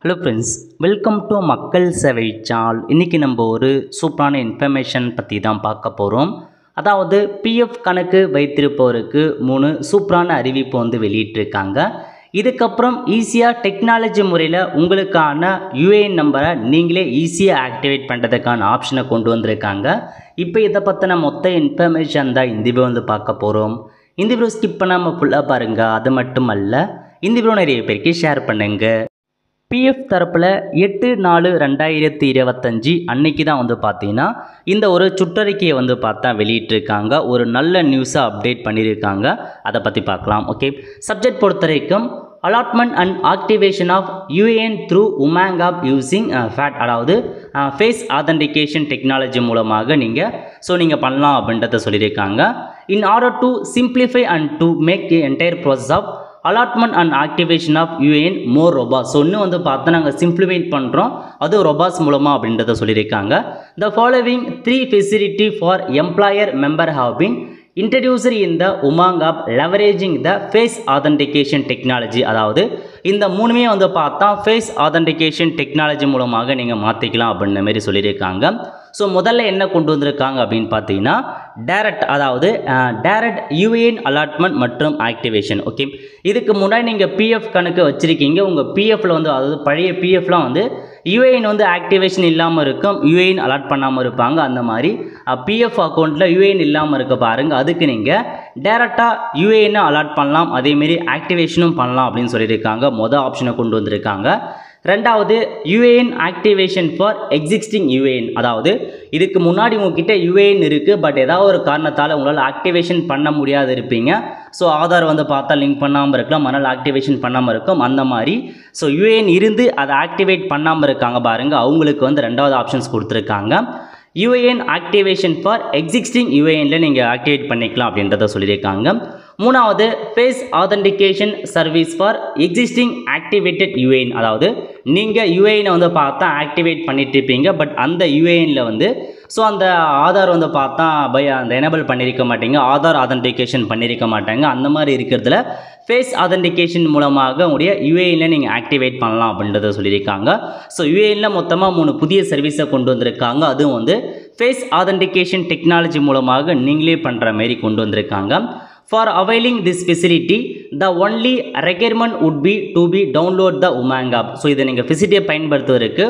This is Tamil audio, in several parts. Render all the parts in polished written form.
ஹலோ ஃப்ரெண்ட்ஸ், வெல்கம் டு மக்கள் சேவை சேனல். இன்றைக்கி நம்ம ஒரு சூப்பரான இன்ஃபர்மேஷன் பற்றி தான் பார்க்க போகிறோம். அதாவது பிஎஃப் கணக்கு வைத்திருப்பவருக்கு 3 சூப்பரான அறிவிப்பு வெளியிட்டிருக்காங்க. இதுக்கப்புறம் ஈஸியாக டெக்னாலஜி முறையில் உங்களுக்கான யூஏஎன் நம்பரை நீங்களே ஈஸியாக ஆக்டிவேட் பண்ணுறதுக்கான ஆப்ஷனை கொண்டு வந்திருக்காங்க. இப்போ இதை பற்றின மொத்த இன்ஃபர்மேஷன் தான் இந்த வீடியோ பார்க்க போகிறோம். இந்த வீடியோ ஸ்கிப் பண்ணாமல் ஃபுல்லாக பாருங்கள். அது மட்டும் அல்ல, இந்த வீடியோ நிறைய பேருக்கு ஷேர் பண்ணுங்கள். பிஎஃப் தரப்பில் 8/4/2025 அன்னைக்கு தான் பார்த்தீங்கன்னா இந்த ஒரு சுற்றறிக்கையை பார்த்தா வெளியிட்டிருக்காங்க. ஒரு நல்ல நியூஸாக அப்டேட் பண்ணியிருக்காங்க. அதை பற்றி பார்க்கலாம். ஓகே, சப்ஜெக்ட் பொறுத்த வரைக்கும் allotment and activation of UAN through Umang app using FAT, அதாவது ஃபேஸ் ஆதென்டிகேஷன் டெக்னாலஜி மூலமாக நீங்கள் பண்ணலாம் அப்படின்றத சொல்லியிருக்காங்க. In order to simplify and to make the entire process of allotment and activation of UAN more robust. So இன்னும் பார்த்தா நாங்கள் சிம்பிளிஃபைட் பண்ணுறோம், அது ரொபாஸ் மூலமாக அப்படின்றத சொல்லியிருக்காங்க. The following 3 facility for employer member have been introducer in the Umang app leveraging the face authentication technology. அதாவது இந்த மூணுமே பார்த்தா ஃபேஸ் ஆதென்டிகேஷன் டெக்னாலஜி மூலமாக நீங்கள் மாற்றிக்கலாம் அப்படின்ற மாதிரி சொல்லியிருக்காங்க. ஸோ முதல்ல என்ன கொண்டு வந்திருக்காங்க அப்படின்னு பார்த்தீங்கன்னா டைரக்ட், அதாவது டைரக்ட் யூஏஎன் அலாட்மெண்ட் மற்றும் ஆக்டிவேஷன். ஓகே, இதுக்கு முன்னாடி நீங்கள் பிஎஃப் கணக்கு வச்சுருக்கீங்க. உங்கள் பிஎஃப்பில் அதாவது பழைய பிஎஃப்லாம் யூஏஎன் ஆக்டிவேஷன் இல்லாமல் இருக்கும், யூஏஎன் அலாட் பண்ணாமல் இருப்பாங்க. அந்த மாதிரி பிஎஃப் அக்கௌண்ட்டில் யூஏஎன் இல்லாமல் இருக்க பாருங்கள். அதுக்கு நீங்கள் டைரெக்டாக யூஏஎன் அலாட் பண்ணலாம், அதேமாரி ஆக்டிவேஷனும் பண்ணலாம் அப்படின்னு சொல்லியிருக்காங்க. மொதல் ஆப்ஷனை கொண்டு வந்திருக்காங்க. ரெண்டாவது UAN activation for existing UAN, அதாவது இதுக்கு முன்னாடி உங்ககிட்ட யூஏஎன் இருக்குது, பட் ஏதாவது ஒரு காரணத்தால் உங்களால் ஆக்டிவேஷன் பண்ண முடியாது இருப்பீங்க. ஸோ ஆதார் பார்த்தா லிங்க் பண்ணாமல் இருக்கலாம், அதனால் ஆக்டிவேஷன் பண்ணாமல் இருக்கும். அந்த மாதிரி ஸோ யூஏஎன் இருந்து அதை ஆக்டிவேட் பண்ணாமல் இருக்காங்க பாருங்கள், அவங்களுக்கு ரெண்டாவது ஆப்ஷன்ஸ் கொடுத்துருக்காங்க. யூஏஎன் ஆக்டிவேஷன் ஃபார் எக்ஸிஸ்டிங் யூஏஎனில் நீங்கள் ஆக்டிவேட் பண்ணிக்கலாம் அப்படின்றத சொல்லியிருக்காங்க. மூணாவது face authentication service for existing activated UAN, அதாவது நீங்கள் யூஏஎனை பார்த்தா ஆக்டிவேட் பண்ணிட்டு இருப்பீங்க, பட் அந்த யூஏஎனில் ஸோ அந்த ஆதார் பார்த்தா அந்த எனேபிள் பண்ணியிருக்க மாட்டீங்க, ஆதார் ஆதென்டிகேஷன் பண்ணியிருக்க மாட்டாங்க. அந்த மாதிரி இருக்கிறதுல ஃபேஸ் ஆதென்டிகேஷன் மூலமாக உடைய யூஏஎனில் நீங்கள் ஆக்டிவேட் பண்ணலாம் அப்படின்றத சொல்லியிருக்காங்க. ஸோ யூஏஎனில் மொத்தமாக 3 புதிய சர்வீஸை கொண்டு வந்திருக்காங்க. அதுவும் ஃபேஸ் ஆதென்டிகேஷன் டெக்னாலஜி மூலமாக நீங்களே பண்ணுற மாரி கொண்டு வந்திருக்காங்க. For availing this facility, the only requirement would be to download the Umang app. So இதை நீங்கள் ஃபெசிலிட்டியை பயன்படுத்துவதற்கு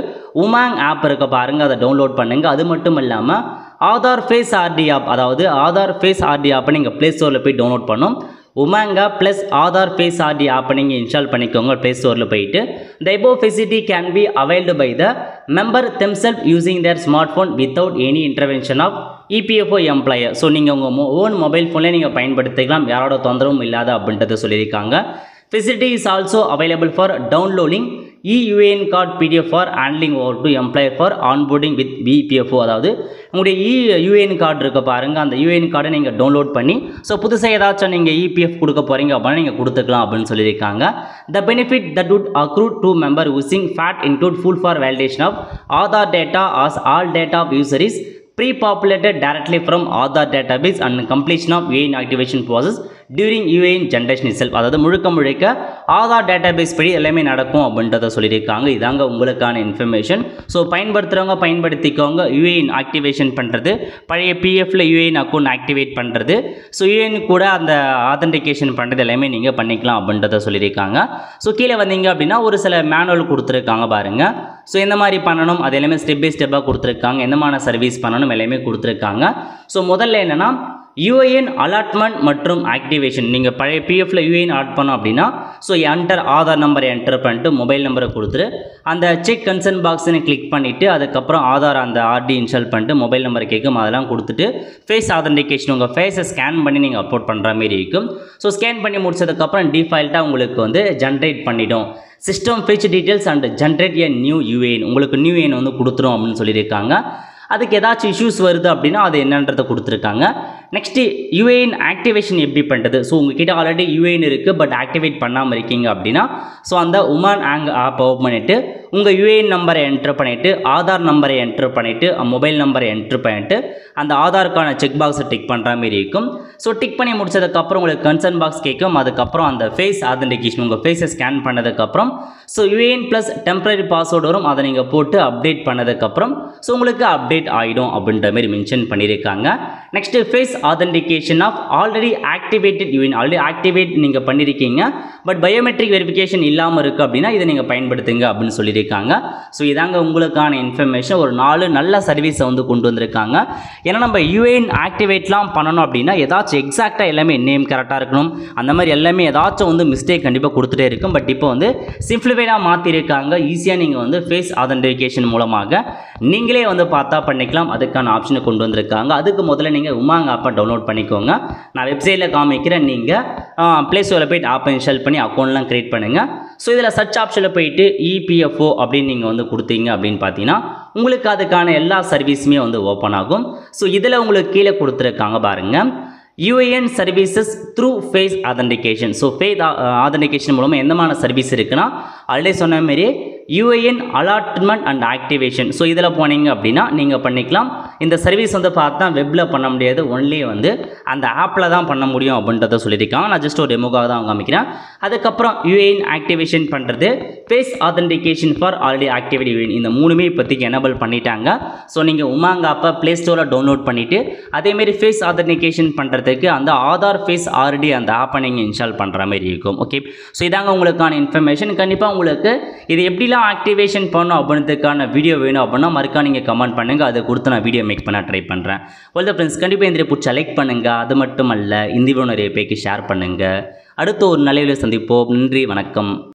உமாங் ஆப் இருக்க பாருங்கள், அதை டவுன்லோட் பண்ணுங்கள். அது மட்டும் இல்லாமல் ஆதார் ஃபேஸ் ஆர்டி ஆப், அதாவது ஆதார் ஃபேஸ் ஆர்டி ஆப்பை நீங்கள் ப்ளே ஸ்டோரில் போய் டவுன்லோட் பண்ணணும். Umang app plus Aadhaar face RD ஆப்பை நீங்கள் இன்ஸ்டால் பண்ணிக்கோங்க ப்ளே ஸ்டோரில் போயிட்டு. The above facility can be availed by the member themselves using their smartphone without any intervention of EPFO employer. So நீங்கள் உங்கள் ஓன் மொபைல் ஃபோன்லேயே நீங்கள் பயன்படுத்திக்கலாம், யாரோட தொந்தரவும் இல்லாத அப்படின்றத சொல்லியிருக்காங்க. Facility is also available for downloading e UAN card PDF for handling over to employer for onboarding with EPFO, அதாவது உங்களுடைய யூஏஎன் கார்டு இருக்க பாருங்கள், அந்த யூஏஎன் கார்டை நீங்கள் டவுன்லோட் பண்ணி ஸோ புதுசாக ஏதாச்சும் நீங்கள் இபிஎஃப் கொடுக்க போகிறீங்க அப்படின்னா நீங்கள் கொடுத்துக்கலாம் அப்படின்னு சொல்லியிருக்காங்க. The benefit that would accrue to member using FAT include full for validation of Aadhaar data as all data of user is pre-populated directly from Aadhaar database and completion of UAN activation process during UAN generation itself. அதாவது முழுக்க ஆதார் டேட்டாபேஸ் படி எல்லாமே நடக்கும் அப்படின்றத சொல்லியிருக்காங்க. இதாங்க உங்களுக்கான இன்ஃபர்மேஷன். ஸோ பயன்படுத்துகிறவங்க பயன்படுத்திக்கோங்க. யூஏஎன் ஆக்டிவேஷன் பண்ணுறது, பழைய பிஎஃப்பில் யூஏஎன் அக்கௌண்ட் ஆக்டிவேட் பண்ணுறது, ஸோ யூஏஎன் கூட அந்த ஆதென்டிகேஷன் பண்ணுறது எல்லாமே நீங்கள் பண்ணிக்கலாம் அப்படின்றத சொல்லியிருக்காங்க. ஸோ கீழே வந்தீங்க அப்படின்னா ஒரு சில மேனுவல் கொடுத்துருக்காங்க பாருங்கள். ஸோ எந்த மாதிரி பண்ணணும் அது எல்லாமே ஸ்டெப் பை ஸ்டெப்பாக கொடுத்துருக்காங்க, எந்தமான சர்வீஸ் பண்ணணும் எல்லாமே கொடுத்துருக்காங்க. ஸோ முதல்ல என்னென்னா யூஏஎன் அலாட்மெண்ட் மற்றும் ஆக்டிவேஷன். நீங்கள் பழைய பிஎஃப்பில் யூஏஎன் அலாட் பண்ணோம் அப்படின்னா ஸோ என்டர் ஆதார் நம்பரை என்டர் பண்ணிட்டு மொபைல் நம்பரை கொடுத்துட்டு அந்த செக் கன்சர்ன் பாக்ஸ்னு கிளிக் பண்ணிவிட்டு அதுக்கப்புறம் ஆதார் அந்த ஆர்டி இன்ஸ்டால் பண்ணிட்டு மொபைல் நம்பர் கேட்கும், அதெல்லாம் கொடுத்துட்டு ஃபேஸ் ஆதென்டிகேஷன் உங்கள் ஃபேஸை ஸ்கேன் பண்ணி நீங்கள் அப்லோட் பண்ணுற மாதிரி இருக்கும். ஸோ ஸ்கேன் பண்ணி முடிச்சதுக்கப்புறம் டிஃபால்ட்டாக உங்களுக்கு ஜென்ரேட் பண்ணிடும் system fetch details and generate a new UAN, உங்களுக்கு நியூ யூஏஎன் கொடுத்துரும் அப்படின்னு சொல்லியிருக்காங்க. அதுக்கு ஏதாச்சும் இஷ்யூஸ் வருது அப்படின்னா அது என்னன்றதை கொடுத்துருக்காங்க. நெக்ஸ்ட்டு யூஏஎன் ஆக்டிவேஷன் எப்படி பண்ணுறது. ஸோ உங்ககிட்ட ஆல்ரெடி யூஏஎன் இருக்குது பட் ஆக்டிவேட் பண்ணாமல் இருக்கீங்க அப்படின்னா ஸோ அந்த உமாங் ஆப் ஓப்பன் பண்ணிவிட்டு உங்கள் யூஏஎன் நம்பரை என்ட்ரு பண்ணிவிட்டு ஆதார் நம்பரை என்ட்ரு பண்ணிவிட்டு மொபைல் நம்பரை என்ட்ரு பண்ணிவிட்டு அந்த ஆதாருக்கான செக் பாக்ஸை டிக் பண்ணுற மாதிரி இருக்கும். ஸோ டிக் பண்ணி முடிச்சதுக்கப்புறம் உங்களுக்கு கன்சர்ன் பாக்ஸ் கேட்கும். அதுக்கப்புறம் அந்த ஃபேஸ் ஆதென்டிகேஷன் உங்கள் ஃபேஸை ஸ்கேன் பண்ணதுக்கப்புறம் so UAN plus temporary password வரும். அதை நீங்கள் போட்டு அப்டேட் பண்ணதுக்கப்புறம் ஸோ உங்களுக்கு அப்டேட் ஆகிடும் அப்படின்ற மாதிரி மென்ஷன் பண்ணியிருக்காங்க. Next face authentication of already activated UAN already activate நீங்கள் பண்ணியிருக்கீங்க பட் பயோமெட்ரிக் வெரிஃபிகேஷன் இல்லாமல் இருக்குது அப்படின்னா இதை நீங்கள் பயன்படுத்துங்க அப்படின்னு சொல்லியிருக்காங்க. ஸோ இதாங்க உங்களுக்கான இன்ஃபர்மேஷன். ஒரு 4 நல்ல சர்வீஸை வந்து கொண்டு வந்திருக்காங்க. ஏன்னா நம்ம யூஏஎன் ஆக்டிவேட்லாம் பண்ணணும் அப்படின்னா ஏதாச்சும் எக்ஸாக்டாக எல்லாமே நேம் கரெக்டாக இருக்கணும். அந்த மாதிரி எல்லாமே ஏதாச்சும் வந்து மிஸ்டேக் கண்டிப்பாக கொடுத்துட்டே இருக்கும். பட் இப்போ வந்து சிம்பிளிஃபைடாக மாற்றிருக்காங்க. ஈஸியாக நீங்கள் வந்து ஃபேஸ் ஆதென்டிகேஷன் மூலமாக நீங்களே வந்து பார்த்தா பண்ணிக்கலாம். அதுக்கான ஆப்ஷனை கொண்டு வந்திருக்காங்க. அதுக்கு முதல்ல நீங்கள் உமாங் ஆப்பை டவுன்லோட் பண்ணிக்கோங்க. நான் வெப்சைட்டில் காமிக்கிறேன். நீங்கள் ப்ளே ஸ்டோரில் போய்ட்டு ஆப்பை இன்ஸ்டால் பண்ணி அக்கௌண்ட்லாம் க்ரியேட் பண்ணுங்கள். ஸோ இதில் சர்ச் ஆப்ஷனில் போயிட்டு இபிஎஃப்ஓ அப்படின்னு நீங்கள் வந்து கொடுத்தீங்க அப்படின்னு பார்த்தீங்கன்னா உங்களுக்கு அதுக்கான எல்லா சர்வீஸுமே வந்து ஓப்பன் ஆகும். ஸோ இதில் உங்களுக்கு கீழே கொடுத்துருக்காங்க பாருங்கள், UAN services through face authentication. So face authentication மூலமாக எந்தமான சர்வீஸ் இருக்குன்னா ஆல்ரெடி சொன்ன மாரி UAN allotment and activation. So இதில் போனீங்க அப்படின்னா நீங்கள் பண்ணிக்கலாம். இந்த சர்வீஸ் வந்து பார்த்தா வெப்பில் பண்ண முடியாது, ஒன்லி வந்து அந்த ஆப்பில் தான் பண்ண முடியும் அப்படின்றத சொல்லியிருக்காங்க. நான் ஜஸ்ட் ஒரு டெமோக்காக தான் காமிக்கிறேன். அதுக்கப்புறம் யூஏஎன் ஆக்டிவேஷன் பண்ணுறது, face authentication for already activate UAN, இந்த 3மே இப்போதைக்கு எனபிள் பண்ணிட்டாங்க. ஸோ நீங்கள் உமாங் ஆப்பை ப்ளே ஸ்டோரில் டவுன்லோட் பண்ணிவிட்டு அதேமாரி ஃபேஸ் ஆதென்டிகேஷன் பண்ணுறதுக்கு அந்த ஆதார் ஃபேஸ் ஆர்டி அந்த ஆப்பை நீங்கள் இன்ஸ்டால் பண்ணுற மாதிரி இருக்கும். ஓகே, ஸோ இதாங்க உங்களுக்கான இன்ஃபர்மேஷன். கண்டிப்பாக உங்களுக்கு இது எப்படிலாம் ஆக்டிவேஷன் பண்ணணும் அப்படின்றதுக்கான வீடியோ வேணும் அப்படின்னா மறக்கா நீங்கள் கமெண்ட் பண்ணுங்கள். அதை கொடுத்து நான் வீடியோ மேக் பண்ண ட்ரை பண்ணுறேன். வெல் ஃப்ரெண்ட்ஸ், கண்டிப்பாக இந்த பிடிச்ச லைக் பண்ணுங்கள். அது மட்டும் அல்ல, இந்த வீடியோ நிறைய பேருக்கு ஷேர் பண்ணுங்கள். அடுத்த ஒரு நல்ல வீடியோ சந்திப்போம். நன்றி, வணக்கம்.